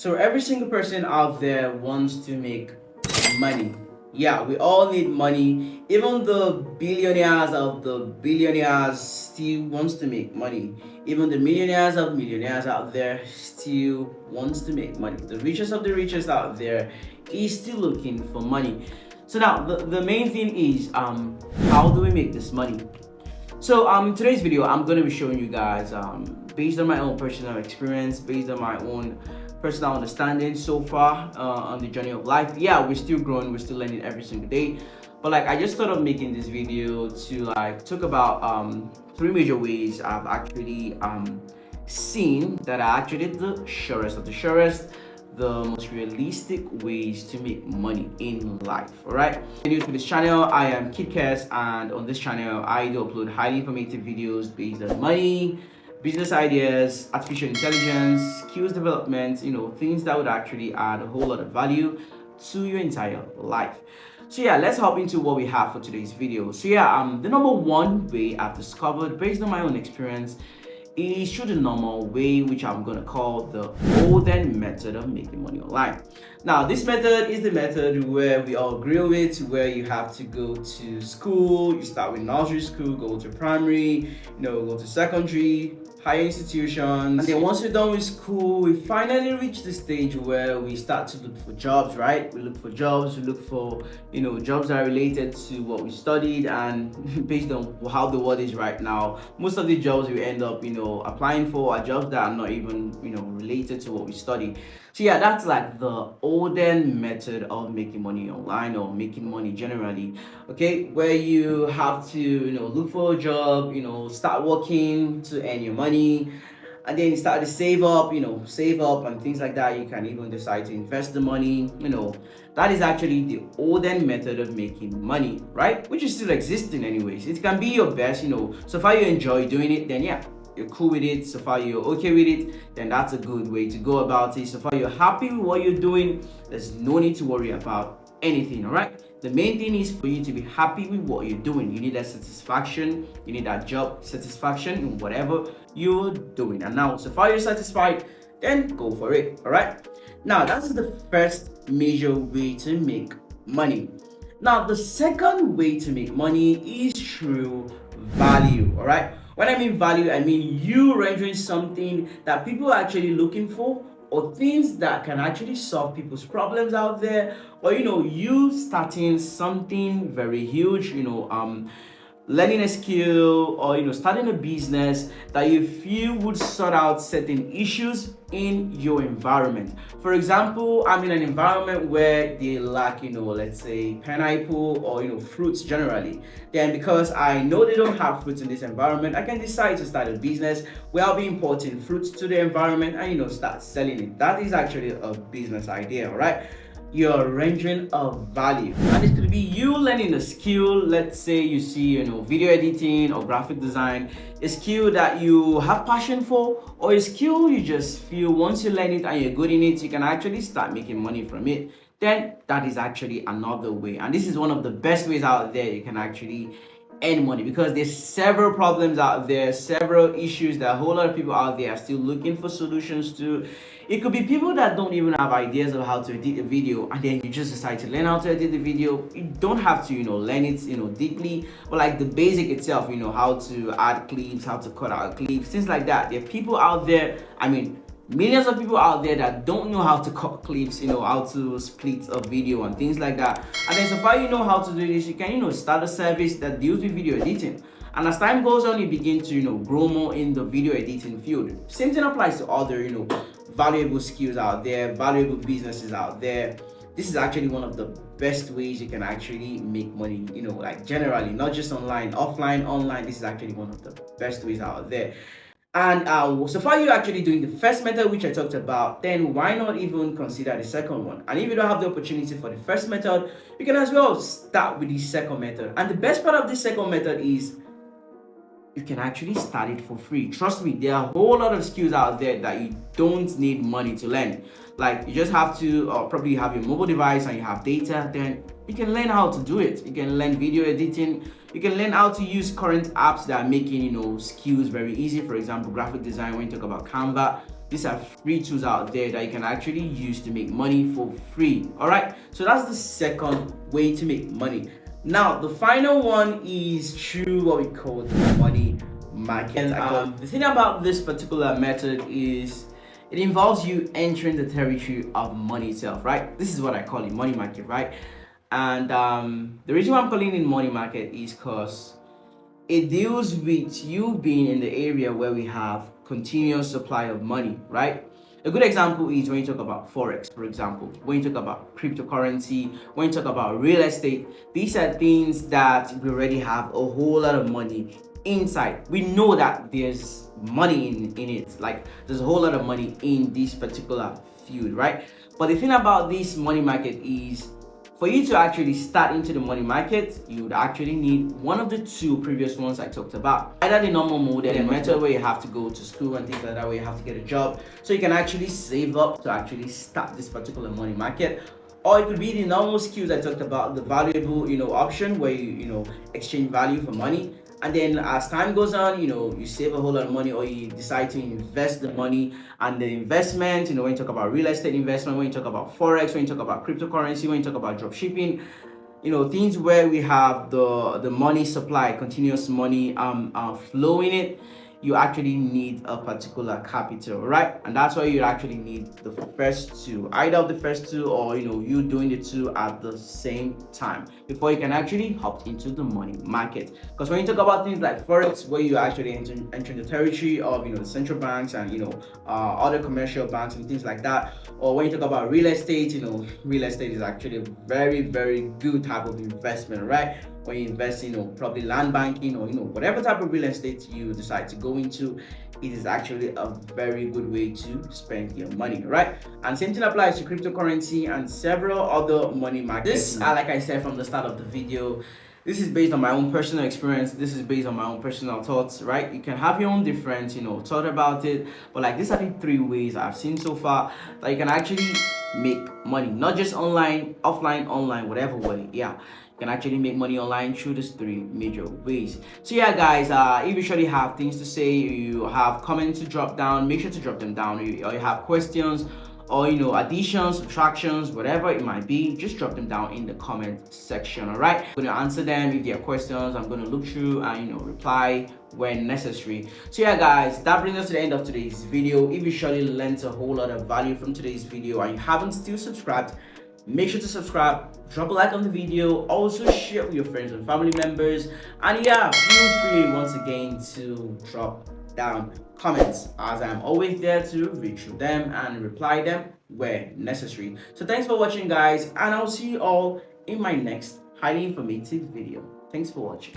So every single person out there wants to make money. Yeah, we all need money. Even the billionaires of the billionaires still wants to make money. Even the millionaires of millionaires out there still wants to make money. The richest of the richest out there is still looking for money. So now the main thing is how do we make this money? So in today's video, I'm going to be showing you guys based on my own personal experience, based on my own personal understanding so far on the journey of life. Yeah, we're still growing, we're still learning every single day. But like, I just thought of making this video to like talk about three major ways I've actually seen that are actually the surest of the surest, the most realistic ways to make money in life. All right, new to this channel, I am KidCast, and on this channel I do upload highly informative videos based on money, business ideas, artificial intelligence, skills development, things that would actually add a whole lot of value to your entire life. So yeah, let's hop into what we have for today's video. So yeah, the number one way I've discovered based on my own experience is through the normal way, which I'm gonna call the olden method of making money online. Now, this method is the method where we all agree with, where you have to go to school, you start with nursery school, go to primary, go to secondary, higher institutions, and then once we're done with school, we finally reach the stage where we start to look for jobs, right? We look for jobs, we look for jobs that are related to what we studied, and based on how the world is right now, most of the jobs we end up applying for are jobs that are not even related to what we study. So yeah, that's like the olden method of making money online or making money generally, okay, where you have to look for a job, start working to earn your money, and then you start to save up and things like that. You can even decide to invest the money. That is actually the olden method of making money, right? Which is still existing anyways. It can be your best, so far you enjoy doing it, then yeah, you're cool with it. So far you're okay with it, then that's a good way to go about it. So far you're happy with what you're doing, there's no need to worry about anything. All right, the main thing is for you to be happy with what you're doing. You need that satisfaction, you need that job satisfaction in whatever you're doing. And now, so far you're satisfied, then go for it. All right, now that's the first major way to make money. Now the second way to make money is through value. All right, when I mean value, I mean you rendering something that people are actually looking for, or things that can actually solve people's problems out there, or you starting something very huge, learning a skill, or starting a business that you feel would sort out certain issues in your environment. For example, I'm in an environment where they lack let's say pineapple or fruits generally. Then because I know they don't have fruits in this environment, I can decide to start a business where I'll be importing fruits to the environment and start selling it. That is actually a business idea. All right, you're rendering a value, and it could be you learning a skill. Let's say you see video editing or graphic design, a skill that you have passion for, or a skill you just feel once you learn it and you're good in it, you can actually start making money from it. Then that is actually another way, and this is one of the best ways out there you can actually earn money, because there's several problems out there, several issues that a whole lot of people out there are still looking for solutions to. It could be people that don't even have ideas of how to edit a video, and then you just decide to learn how to edit the video. You don't have to learn it deeply, but like the basic itself, how to add clips, how to cut out clips, things like that. There are people out there, millions of people out there that don't know how to cut clips, how to split a video and things like that. And then so far you know how to do this, you can start a service that deals with video editing. And as time goes on, you begin to grow more in the video editing field. Same thing applies to other valuable skills out there, valuable businesses out there. This is actually one of the best ways you can actually make money, like generally, not just online, offline, online. This is actually one of the best ways out there. And so far you're actually doing the first method, which I talked about, then why not even consider the second one? And if you don't have the opportunity for the first method, you can as well start with the second method. And the best part of this second method is you can actually start it for free. Trust me, there are a whole lot of skills out there that you don't need money to learn. Like, you just have to probably have your mobile device and you have data, then you can learn how to do it. You can learn video editing, you can learn how to use current apps that are making skills very easy. For example, graphic design, when you talk about Canva, These are free tools out there that you can actually use to make money for free. All right, so that's the second way to make money. Now the final one is through what we call the money market. And the thing about this particular method is it involves you entering the territory of money itself, right? This is what I call it, money market, right? And the reason why I'm calling it money market is because it deals with you being in the area where we have continuous supply of money, right? A good example is when you talk about forex, for example, when you talk about cryptocurrency, when you talk about real estate. These are things that we already have a whole lot of money inside. We know that there's money in it, like there's a whole lot of money in this particular field, right? But the thing about this money market is, for you to actually start into the money market, you would actually need one of the two previous ones I talked about. Either the normal mode and the method where you have to go to school and things like that, where you have to get a job, so you can actually save up to actually start this particular money market. Or it could be the normal skills I talked about, the valuable, option where you exchange value for money. And then as time goes on, you save a whole lot of money, or you decide to invest the money. And the investment, when you talk about real estate investment, when you talk about forex, when you talk about cryptocurrency, when you talk about drop shipping, things where we have the money supply, continuous money flowing it, you actually need a particular capital, right? And that's why you actually need the first two, either of the first two, or you doing the two at the same time before you can actually hop into the money market. Because when you talk about things like forex, where you actually entering the territory of the central banks and other commercial banks and things like that, or when you talk about real estate, real estate is actually a very, very good type of investment, right? When you invest in probably land banking, or whatever type of real estate you decide to go into, it is actually a very good way to spend your money, right? And same thing applies to cryptocurrency and several other money markets. This, like I said from the start of the video, this is based on my own personal experience. This is based on my own personal thoughts, right? You can have your own different thought about it, but like these are the three ways I've seen so far that you can actually make money, not just online, offline, online, whatever way. Yeah, you can actually make money online through these three major ways. So yeah, guys, if you surely have things to say, you have comments to drop down, make sure to drop them down. Or you have questions, or additions, subtractions, whatever it might be, just drop them down in the comment section. All right, I'm going to answer them. If there are questions, I'm going to look through and reply when necessary. So yeah, guys, that brings us to the end of today's video. If you surely learned a whole lot of value from today's video and you haven't still subscribed, make sure to subscribe, drop a like on the video, also share with your friends and family members, and yeah, feel free once again to drop down comments, as I'm always there to read through them and reply them where necessary. So thanks for watching, guys, and I'll see you all in my next highly informative video. Thanks for watching.